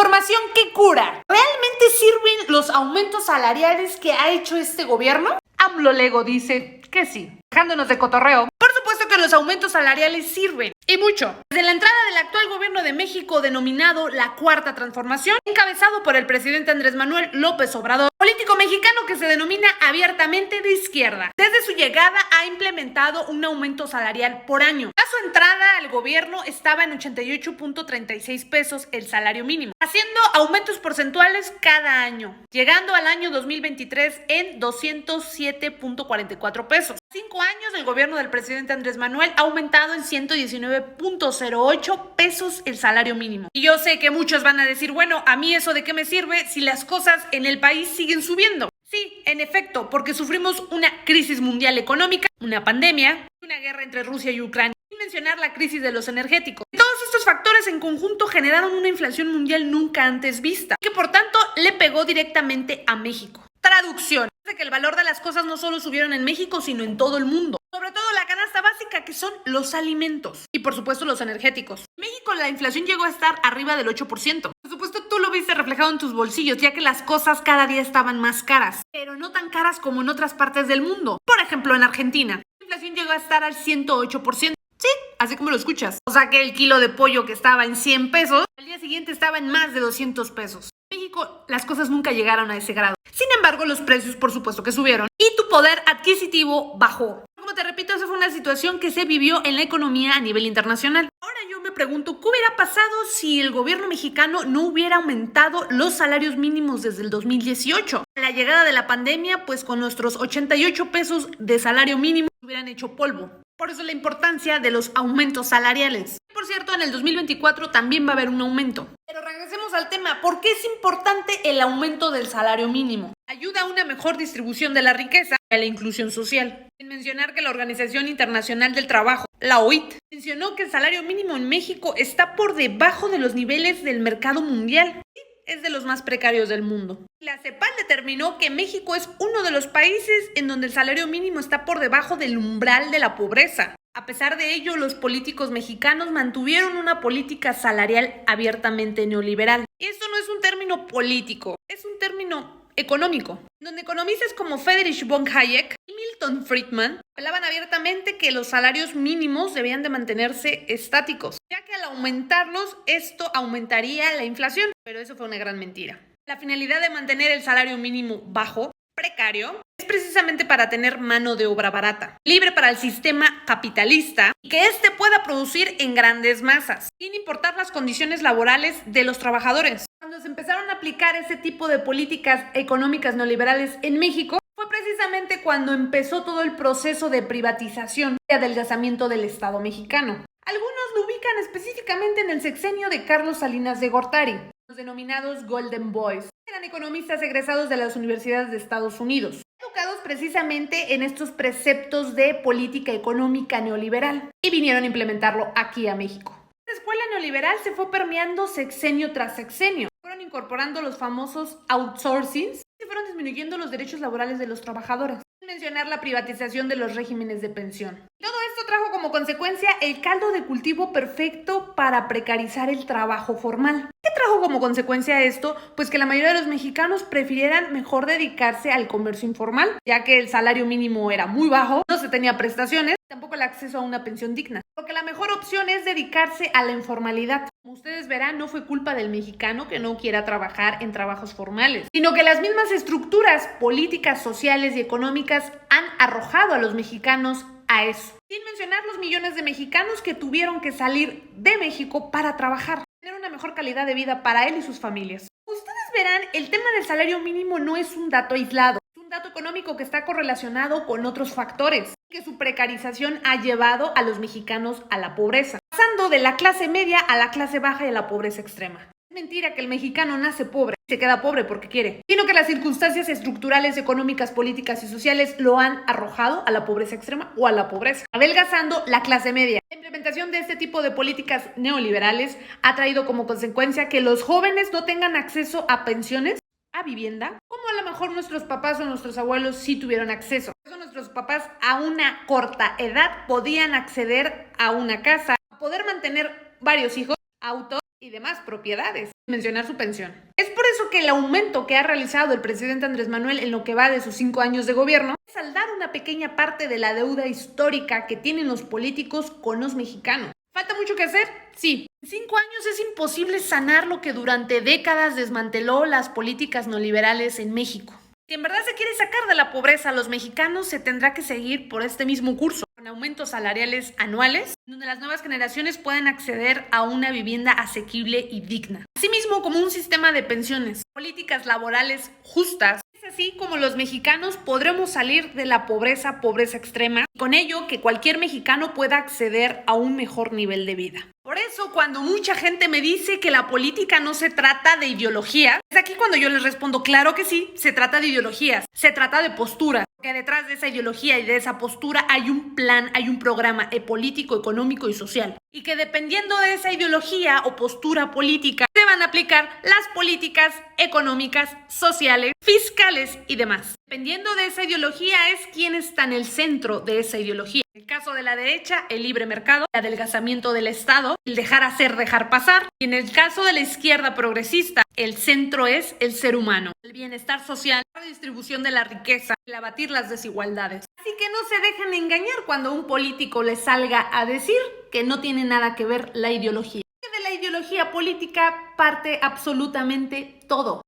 Información que cura. ¿Realmente sirven los aumentos salariales que ha hecho este gobierno? AMLO Lego dice que sí. Dejándonos de cotorreo, por supuesto que los aumentos salariales sirven, y mucho. Desde la entrada del actual gobierno de México denominado la Cuarta Transformación, encabezado por el presidente Andrés Manuel López Obrador, político mexicano que se denomina abiertamente de izquierda. Desde su llegada ha implementado un aumento salarial por año. A su entrada al gobierno estaba en 88.36 pesos el salario mínimo, haciendo aumentos porcentuales cada año, llegando al año 2023 en 207.44 pesos. 5 años el gobierno del presidente Andrés Manuel ha aumentado en 119.08 pesos el salario mínimo. Y yo sé que muchos van a decir, bueno, ¿a mí eso de qué me sirve si las cosas en el país siguen subiendo? Sí, en efecto, porque sufrimos una crisis mundial económica, una pandemia, una guerra entre Rusia y Ucrania, sin mencionar la crisis de los energéticos. Y todos estos factores en conjunto generaron una inflación mundial nunca antes vista, que por tanto le pegó directamente a México. Traducción. De que el valor de las cosas no solo subieron en México, sino en todo el mundo. Sobre todo la canasta básica, que son los alimentos. Y por supuesto los energéticos. En México la inflación llegó a estar arriba del 8%. Por supuesto tú lo viste reflejado en tus bolsillos, ya que las cosas cada día estaban más caras. Pero no tan caras como en otras partes del mundo. Por ejemplo, en Argentina, la inflación llegó a estar al 108%. Sí, así como lo escuchas. O sea que el kilo de pollo que estaba en 100 pesos, al día siguiente estaba en más de 200 pesos. En México las cosas nunca llegaron a ese grado. Sin embargo, los precios por supuesto que subieron y tu poder adquisitivo bajó. Como te repito, esa fue una situación que se vivió en la economía a nivel internacional. Ahora yo me pregunto, ¿qué hubiera pasado si el gobierno mexicano no hubiera aumentado los salarios mínimos desde el 2018? A la llegada de la pandemia, pues con nuestros 88 pesos de salario mínimo hubieran hecho polvo. Por eso la importancia de los aumentos salariales. Por cierto, en el 2024 también va a haber un aumento. Pero regresemos al tema. ¿Por qué es importante el aumento del salario mínimo? Ayuda a una mejor distribución de la riqueza y a la inclusión social. Sin mencionar que la Organización Internacional del Trabajo, la OIT, mencionó que el salario mínimo en México está por debajo de los niveles del mercado mundial. Es de los más precarios del mundo. La CEPAL determinó que México es uno de los países en donde el salario mínimo está por debajo del umbral de la pobreza. A pesar de ello, los políticos mexicanos mantuvieron una política salarial abiertamente neoliberal. Y esto no es un término político, es un término económico, donde economistas como Friedrich von Hayek y Milton Friedman hablaban abiertamente que los salarios mínimos debían de mantenerse estáticos, ya que al aumentarlos esto aumentaría la inflación, pero eso fue una gran mentira. La finalidad de mantener el salario mínimo bajo, precario, es precisamente para tener mano de obra barata, libre para el sistema capitalista y que éste pueda producir en grandes masas, sin importar las condiciones laborales de los trabajadores. Cuando se empezaron a aplicar ese tipo de políticas económicas neoliberales en México, fue precisamente cuando empezó todo el proceso de privatización y adelgazamiento del Estado mexicano. Algunos lo ubican específicamente en el sexenio de Carlos Salinas de Gortari, los denominados Golden Boys. Eran economistas egresados de las universidades de Estados Unidos, educados precisamente en estos preceptos de política económica neoliberal, y vinieron a implementarlo aquí a México. La escuela neoliberal se fue permeando sexenio tras sexenio. Fueron incorporando los famosos outsourcings y fueron disminuyendo los derechos laborales de los trabajadores, sin mencionar la privatización de los regímenes de pensión. Todo esto trajo como consecuencia el caldo de cultivo perfecto para precarizar el trabajo formal. ¿Qué trajo como consecuencia esto? Pues que la mayoría de los mexicanos prefirieran mejor dedicarse al comercio informal, ya que el salario mínimo era muy bajo, no se tenía prestaciones, tampoco el acceso a una pensión digna. Porque la mejor opción es dedicarse a la informalidad. Como ustedes verán, no fue culpa del mexicano que no quiera trabajar en trabajos formales, sino que las mismas estructuras políticas, sociales y económicas han arrojado a los mexicanos a eso. Sin mencionar los millones de mexicanos que tuvieron que salir de México para trabajar, tener una mejor calidad de vida para él y sus familias. Ustedes verán, el tema del salario mínimo no es un dato aislado, es un dato económico que está correlacionado con otros factores, que su precarización ha llevado a los mexicanos a la pobreza, pasando de la clase media a la clase baja y a la pobreza extrema. Es mentira que el mexicano nace pobre y se queda pobre porque quiere, sino que las circunstancias estructurales, económicas, políticas y sociales lo han arrojado a la pobreza extrema o a la pobreza, adelgazando la clase media. La implementación de este tipo de políticas neoliberales ha traído como consecuencia que los jóvenes no tengan acceso a pensiones, a vivienda, como a lo mejor nuestros papás o nuestros abuelos sí tuvieron acceso. Por eso nuestros papás a una corta edad podían acceder a una casa, a poder mantener varios hijos, autos y demás propiedades. mencionar su pensión. Es por eso que el aumento que ha realizado el presidente Andrés Manuel en lo que va de sus 5 años de gobierno es saldar una pequeña parte de la deuda histórica que tienen los políticos con los mexicanos. ¿Falta mucho que hacer? Sí. En 5 años es imposible sanar lo que durante décadas desmanteló las políticas neoliberales en México. Si en verdad se quiere sacar de la pobreza a los mexicanos, se tendrá que seguir por este mismo curso, con aumentos salariales anuales, donde las nuevas generaciones puedan acceder a una vivienda asequible y digna. Asimismo, como un sistema de pensiones, políticas laborales justas. Es así como los mexicanos podremos salir de la pobreza extrema, y con ello que cualquier mexicano pueda acceder a un mejor nivel de vida. Por eso, cuando mucha gente me dice que la política no se trata de ideología, es aquí cuando yo les respondo, claro que sí, se trata de ideologías, se trata de posturas, porque detrás de esa ideología y de esa postura hay un plan, hay un programa político, económico y social. Y que dependiendo de esa ideología o postura política, se van a aplicar las políticas económicas, sociales, fiscales y demás. Dependiendo de esa ideología es quién está en el centro de esa ideología. En el caso de la derecha, el libre mercado, el adelgazamiento del Estado, el dejar hacer, dejar pasar. Y en el caso de la izquierda progresista, el centro es el ser humano, el bienestar social, la redistribución de la riqueza, el abatir las desigualdades. Así que no se dejen engañar cuando un político les salga a decir que no tiene nada que ver la ideología. De la ideología política parte absolutamente todo.